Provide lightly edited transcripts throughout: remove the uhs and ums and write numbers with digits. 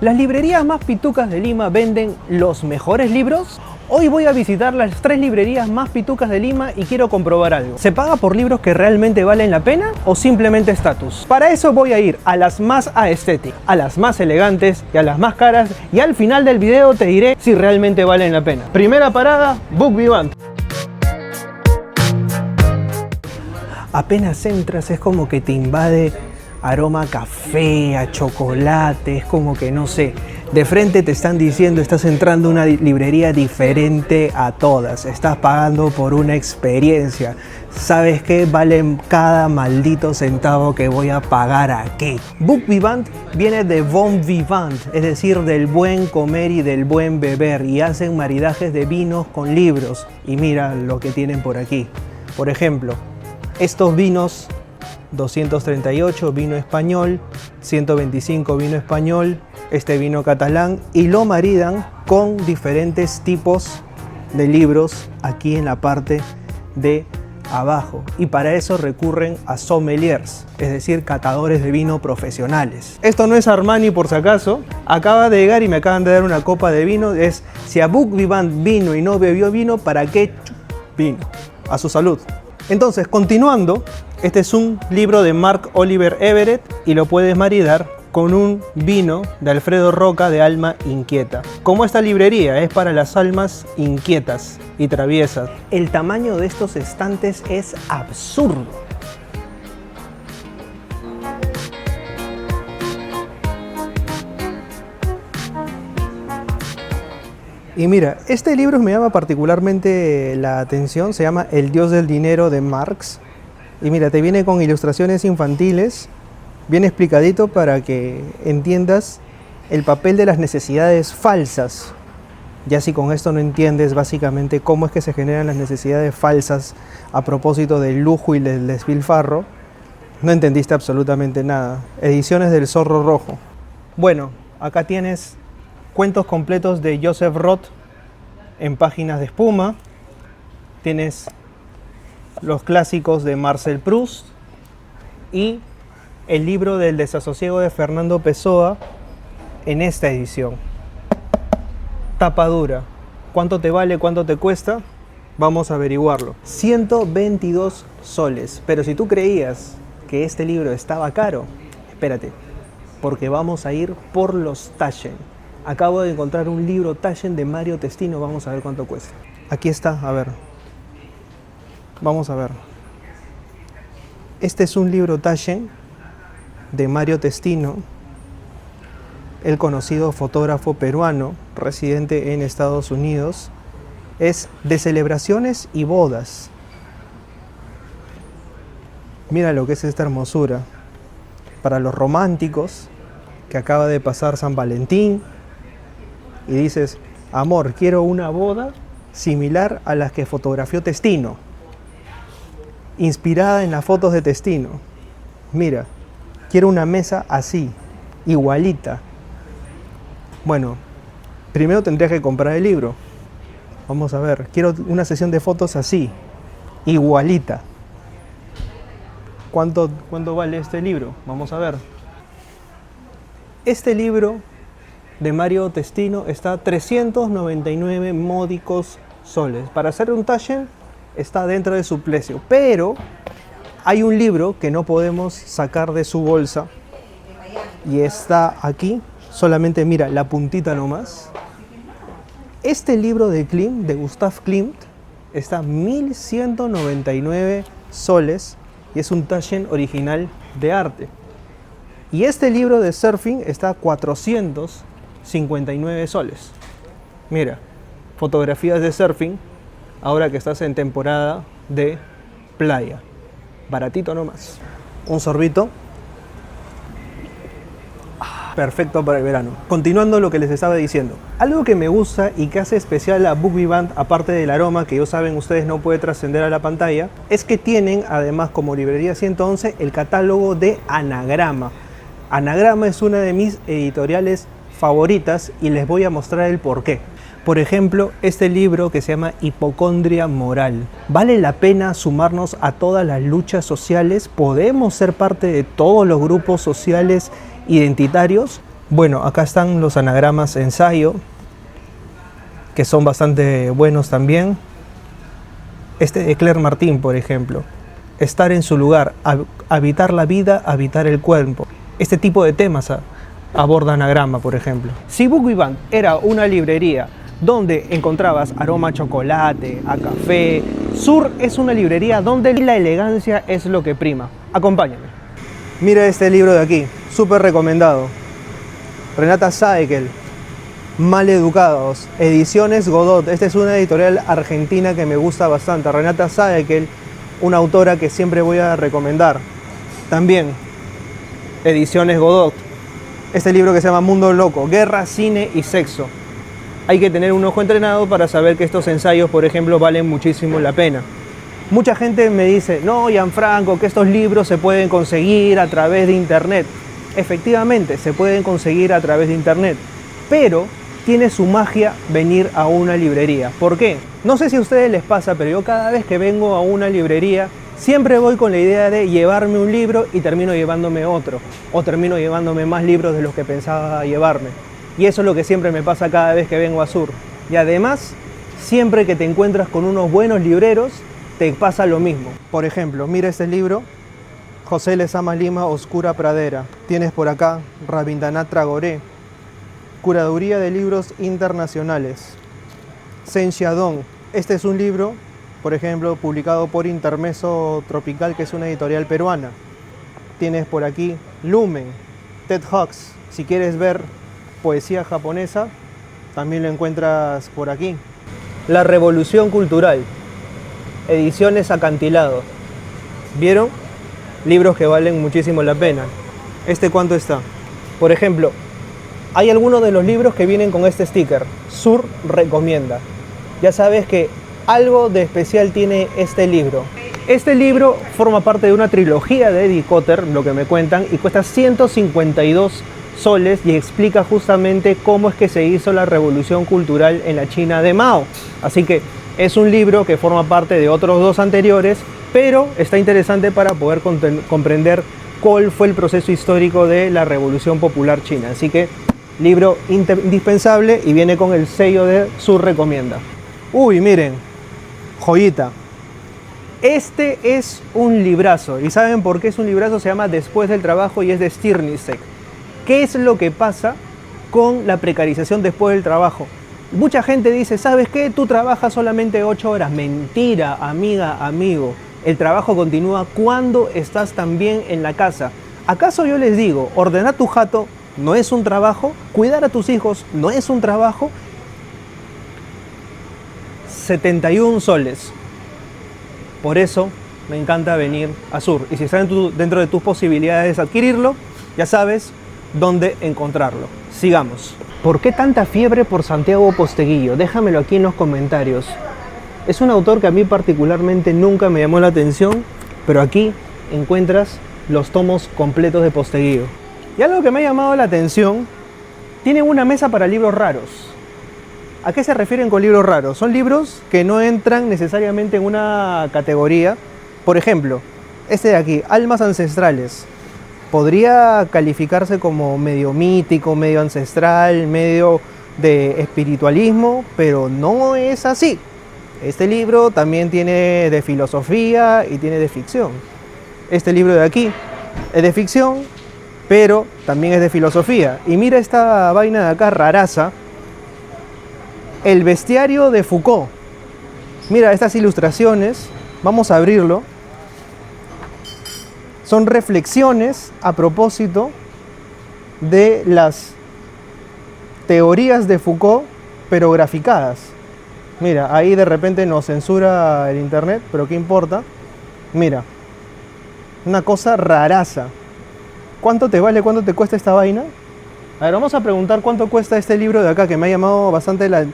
¿Las librerías más pitucas de Lima venden los mejores libros? Hoy voy a visitar las 3 librerías más pitucas de Lima y quiero comprobar algo. ¿Se paga por libros que realmente valen la pena o simplemente estatus? Para eso voy a ir a las más aesthetic, a las más elegantes y a las más caras, y al final del video te diré si realmente valen la pena. Primera parada, Book Vivant. Apenas entras es como que te invade aroma a café, a chocolate, es como que no sé. De frente te están diciendo, estás entrando a una librería diferente a todas, estás pagando por una experiencia. ¿Sabes qué? Valen cada maldito centavo que voy a pagar aquí. Book Vivant viene de bon vivant, es decir, del buen comer y del buen beber, y hacen maridajes de vinos con libros. Y mira lo que tienen por aquí. Por ejemplo, estos vinos, 238 vino español, 125 vino español, este vino catalán, y lo maridan con diferentes tipos de libros aquí en la parte de abajo, y para eso recurren a sommeliers, es decir, catadores de vino profesionales. Esto no es Armani por si acaso, acaba de llegar y me acaban de dar una copa de vino. Es si a Book Vivant vino y no bebió vino, ¿para qué vino? A su salud. Entonces, continuando, este es un libro de Mark Oliver Everett y lo puedes maridar con un vino de Alfredo Roca de Alma Inquieta. Como esta librería es para las almas inquietas y traviesas, el tamaño de estos estantes es absurdo. Y mira, este libro me llama particularmente la atención, se llama El Dios del Dinero de Marx. Y mira, te viene con ilustraciones infantiles, bien explicadito para que entiendas el papel de las necesidades falsas. Ya si con esto no entiendes básicamente cómo es que se generan las necesidades falsas a propósito del lujo y del despilfarro, no entendiste absolutamente nada. Ediciones del Zorro Rojo. Bueno, acá tienes cuentos completos de Joseph Roth en páginas de espuma. Tienes los clásicos de Marcel Proust y el libro del desasosiego de Fernando Pessoa en esta edición. Tapa dura. ¿Cuánto te vale? ¿Cuánto te cuesta? Vamos a averiguarlo. 122 soles. Pero si tú creías que este libro estaba caro, espérate, porque vamos a ir por los Taschen. Acabo de encontrar un libro Taschen de Mario Testino. Vamos a ver cuánto cuesta. Aquí está, a ver. Vamos a ver. Este es un libro Taschen de Mario Testino, el conocido fotógrafo peruano residente en Estados Unidos. Es de celebraciones y bodas. Mira lo que es esta hermosura. Para los románticos, que acaba de pasar San Valentín, y dices, amor, quiero una boda similar a las que fotografió Testino, inspirada en las fotos de Testino. Mira, quiero una mesa así, igualita. Bueno, primero tendría que comprar el libro. Vamos a ver, quiero una sesión de fotos así, igualita. ¿Cuánto vale este libro? Vamos a ver. Este libro de Mario Testino está a 399 módicos soles. Para hacer un Taschen está dentro de su precio, pero hay un libro que no podemos sacar de su bolsa y está aquí, solamente mira la puntita nomás. Este libro de Klimt, de Gustav Klimt, está a 1199 soles y es un Taschen original de arte. Y este libro de surfing está a 459 soles. Mira, fotografías de surfing, ahora que estás en temporada de playa. Baratito nomás. Un sorbito. Perfecto para el verano. Continuando lo que les estaba diciendo. Algo que me gusta y que hace especial a Book Vivant, aparte del aroma, que ya saben ustedes no puede trascender a la pantalla, es que tienen, además como librería 111, el catálogo de Anagrama. Anagrama es una de mis editoriales favoritas y les voy a mostrar el porqué. Por ejemplo, este libro que se llama Hipocondria Moral. ¿Vale la pena sumarnos a todas las luchas sociales? ¿Podemos ser parte de todos los grupos sociales identitarios? Bueno, acá están los anagramas ensayo, que son bastante buenos también. Este de Claire Martín, por ejemplo. Estar en su lugar, habitar la vida, habitar el cuerpo. Este tipo de temas aborda Anagrama, por ejemplo. Si Book Vivant era una librería donde encontrabas aroma a chocolate, a café, Sur es una librería donde la elegancia es lo que prima. Acompáñame. Mira este libro de aquí, súper recomendado. Renata Saekel, Maleducados, Ediciones Godot. Esta es una editorial argentina que me gusta bastante. Renata Saekel, una autora que siempre voy a recomendar. También, Ediciones Godot. Este libro que se llama Mundo Loco, Guerra, Cine y Sexo. Hay que tener un ojo entrenado para saber que estos ensayos, por ejemplo, valen muchísimo la pena. Mucha gente me dice, no, Gianfranco, que estos libros se pueden conseguir a través de internet. Efectivamente, se pueden conseguir a través de internet, pero tiene su magia venir a una librería. ¿Por qué? No sé si a ustedes les pasa, pero yo cada vez que vengo a una librería, siempre voy con la idea de llevarme un libro y termino llevándome otro, o termino llevándome más libros de los que pensaba llevarme. Y eso es lo que siempre me pasa cada vez que vengo a Sur. Y además, siempre que te encuentras con unos buenos libreros, te pasa lo mismo. Por ejemplo, mira este libro, José Lezama Lima, Oscura Pradera. Tienes por acá Rabindranath Tagore, Curaduría de Libros Internacionales. Sen Xiaodong. Este es un libro, por ejemplo, publicado por Intermezzo Tropical, que es una editorial peruana. Tienes por aquí Lumen, Ted Hughes. Si quieres ver poesía japonesa, también lo encuentras por aquí. La Revolución Cultural, Ediciones Acantilado. ¿Vieron? Libros que valen muchísimo la pena. ¿Este cuánto está? Por ejemplo, hay algunos de los libros que vienen con este sticker, Sur recomienda. Ya sabes que algo de especial tiene este libro. Este libro forma parte de una trilogía de Eddie Cotter, lo que me cuentan, y cuesta 152 soles y explica justamente cómo es que se hizo la revolución cultural en la China de Mao. Así que es un libro que forma parte de otros dos anteriores, pero está interesante para poder comprender cuál fue el proceso histórico de la Revolución Popular China. Así que libro indispensable y viene con el sello de Sur recomienda. Uy, miren, joyita. Este es un librazo. ¿Y saben por qué es un librazo? Se llama Después del trabajo y es de Stirnicek. ¿Qué es lo que pasa con la precarización después del trabajo? Mucha gente dice, ¿sabes qué? Tú trabajas solamente 8 horas. Mentira, amiga, amigo. El trabajo continúa cuando estás también en la casa. ¿Acaso yo les digo, ordenar tu jato no es un trabajo? ¿Cuidar a tus hijos no es un trabajo? 71 soles. Por eso me encanta venir a Sur. Y si está dentro de tus posibilidades adquirirlo, ya sabes dónde encontrarlo. Sigamos. ¿Por qué tanta fiebre por Santiago Posteguillo? Déjamelo aquí en los comentarios. Es un autor que a mí particularmente nunca me llamó la atención, pero aquí encuentras los tomos completos de Posteguillo. Y algo que me ha llamado la atención, tienen una mesa para libros raros. ¿A qué se refieren con libros raros? Son libros que no entran necesariamente en una categoría. Por ejemplo, este de aquí, Almas Ancestrales. Podría calificarse como medio mítico, medio ancestral, medio de espiritualismo, pero no es así. Este libro también tiene de filosofía y tiene de ficción. Este libro de aquí es de ficción, pero también es de filosofía. Y mira esta vaina de acá, raraza. El bestiario de Foucault. Mira estas ilustraciones. Vamos a abrirlo. Son reflexiones a propósito de las teorías de Foucault, pero graficadas. Mira, ahí de repente nos censura el internet, pero ¿qué importa? Mira, una cosa raraza. ¿Cuánto te vale, cuánto te cuesta esta vaina? A ver, vamos a preguntar cuánto cuesta este libro de acá, que me ha llamado bastante la...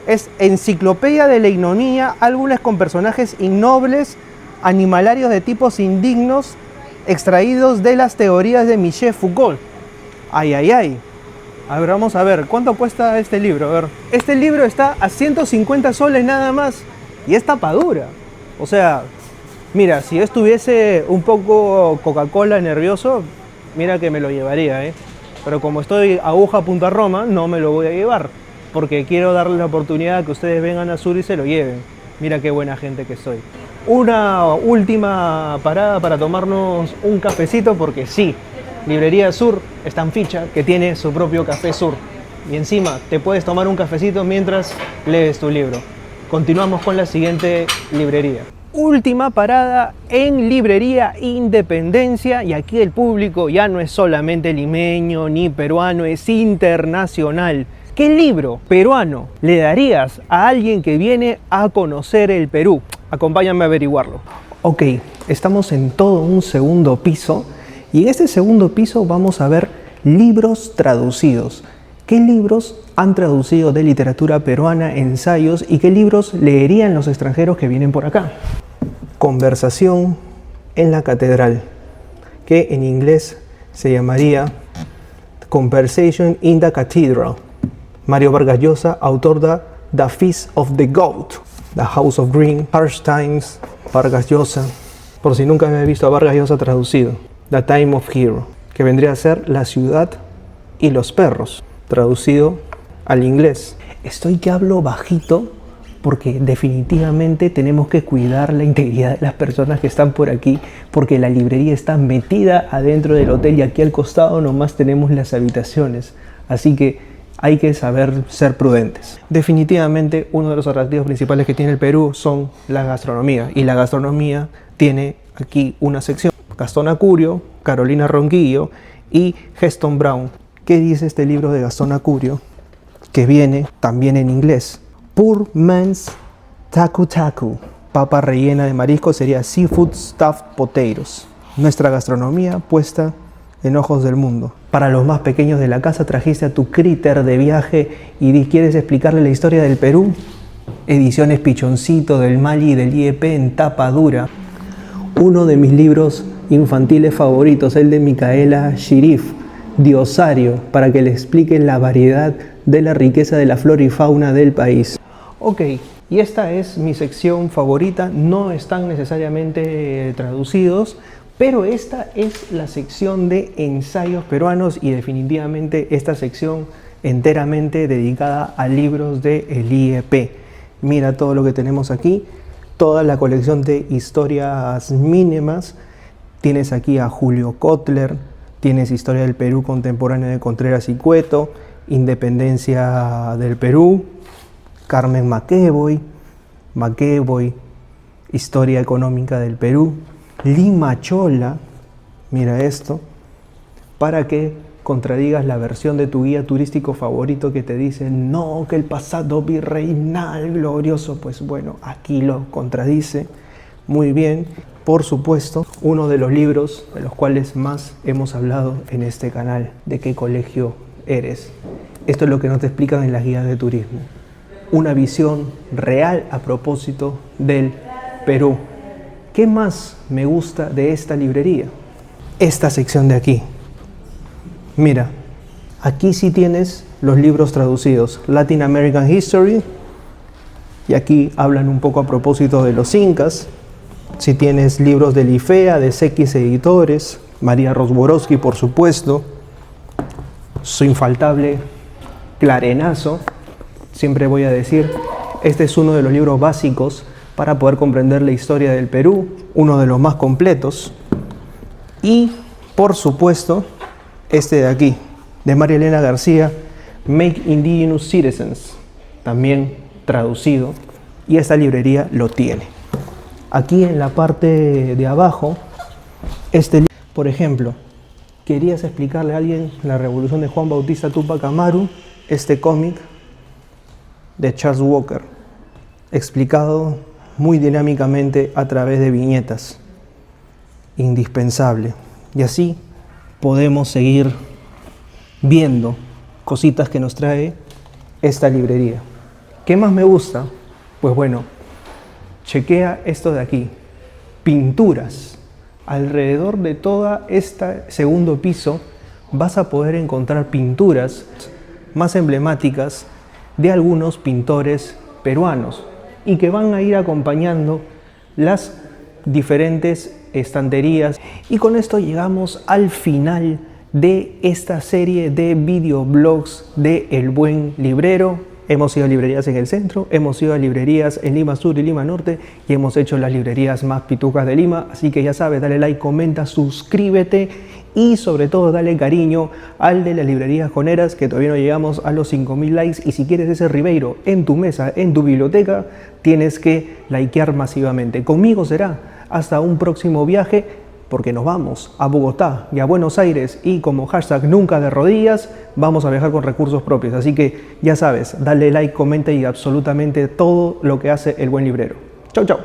Es Enciclopedia de la Ignominia, álbumes con personajes innobles, animalarios de tipos indignos, extraídos de las teorías de Michel Foucault. Ay, ay, ay. A ver, vamos a ver, ¿cuánto cuesta este libro? A ver, este libro está a 150 soles nada más y es tapadura. O sea, mira, si yo estuviese un poco Coca-Cola nervioso, mira que me lo llevaría, ¿eh? pero como estoy aguja a punta Roma, no me lo voy a llevar, porque quiero darle la oportunidad a que ustedes vengan a Sur y se lo lleven. Mira qué buena gente que soy. Una última parada para tomarnos un cafecito, porque sí, Librería Sur está en ficha, que tiene su propio Café Sur. Y encima te puedes tomar un cafecito mientras lees tu libro. Continuamos con la siguiente librería. Última parada en Librería Independencia, y aquí el público ya no es solamente limeño ni peruano, es internacional. ¿Qué libro peruano le darías a alguien que viene a conocer el Perú? Acompáñame a averiguarlo. Ok, estamos en todo un segundo piso, y en este segundo piso vamos a ver libros traducidos. ¿Qué libros han traducido de literatura peruana, ensayos, y qué libros leerían los extranjeros que vienen por acá? Conversación en la Catedral, que en inglés se llamaría Conversation in the Cathedral. Mario Vargas Llosa, autor de The Feast of the Goat, The House of Green, Harsh Times, Vargas Llosa. Por si nunca me he visto a Vargas Llosa traducido, The Time of Hero, que vendría a ser La Ciudad y los Perros, traducido al inglés. Estoy que hablo bajito porque definitivamente tenemos que cuidar la integridad de las personas que están por aquí, porque la librería está metida adentro del hotel y aquí al costado nomás tenemos las habitaciones. Así que hay que saber ser prudentes. Definitivamente uno de los atractivos principales que tiene el Perú son la gastronomía, y la gastronomía tiene aquí una sección. Gastón Acurio, Carolina Ronquillo y Heston Brown. ¿Qué dice este libro de Gastón Acurio? Que viene también en inglés. Poor Man's Taku Taku. Papa rellena de marisco sería Seafood Stuffed Potatoes. Nuestra gastronomía puesta en ojos del mundo. Para los más pequeños de la casa trajiste a tu critter de viaje y quieres explicarle la historia del Perú. Ediciones Pichoncito del Mali y del IEP en tapa dura. Uno de mis libros infantiles favoritos, el de Micaela Shirif, Diosario, para que le expliquen la variedad de la riqueza de la flora y fauna del país. Ok, y esta es mi sección favorita. No están necesariamente traducidos, pero esta es la sección de ensayos peruanos, y definitivamente esta sección enteramente dedicada a libros del IEP. Mira todo lo que tenemos aquí, toda la colección de historias mínimas. Tienes aquí a Julio Kotler, tienes Historia del Perú contemporánea de Contreras y Cueto, Independencia del Perú, Carmen McEvoy, Historia Económica del Perú, Lima Chola, mira esto, para que contradigas la versión de tu guía turístico favorito que te dice no, que el pasado virreinal glorioso. Pues bueno, aquí lo contradice muy bien. Por supuesto, uno de los libros de los cuales más hemos hablado en este canal, ¿De qué colegio eres? Esto es lo que no te explican en las guías de turismo. Una visión real a propósito del Perú. ¿Qué más me gusta de esta librería? Esta sección de aquí. Mira, aquí sí tienes los libros traducidos. Latin American History, y aquí hablan un poco a propósito de los incas. Si tienes libros del IFEA, de CX Editores, María Rosborowski, por supuesto, su infaltable Clarenazo. Siempre voy a decir, este es uno de los libros básicos para poder comprender la historia del Perú, uno de los más completos. Y, por supuesto, este de aquí, de María Elena García, Make Indigenous Citizens, también traducido, y esta librería lo tiene. Aquí en la parte de abajo, por ejemplo, querías explicarle a alguien la revolución de Juan Bautista Túpac Amaru, este cómic de Charles Walker, explicado muy dinámicamente a través de viñetas. Indispensable. Y así podemos seguir viendo cositas que nos trae esta librería. ¿Qué más me gusta? Pues bueno, chequea esto de aquí, pinturas. Alrededor de toda este segundo piso vas a poder encontrar pinturas más emblemáticas de algunos pintores peruanos y que van a ir acompañando las diferentes estanterías. Y con esto llegamos al final de esta serie de videoblogs de El Buen Librero. Hemos ido a librerías en el centro, hemos ido a librerías en Lima Sur y Lima Norte y hemos hecho las librerías más pitucas de Lima. Así que ya sabes, dale like, comenta, suscríbete y sobre todo dale cariño al de las librerías joneras, que todavía no llegamos a los 5000 likes. Y si quieres ese Ribeiro en tu mesa, en tu biblioteca, tienes que likear masivamente. Conmigo será hasta un próximo viaje, porque nos vamos a Bogotá y a Buenos Aires, y como hashtag nunca de rodillas, vamos a viajar con recursos propios. Así que ya sabes, dale like, comenta y absolutamente todo lo que hace El Buen Librero. Chau, chau.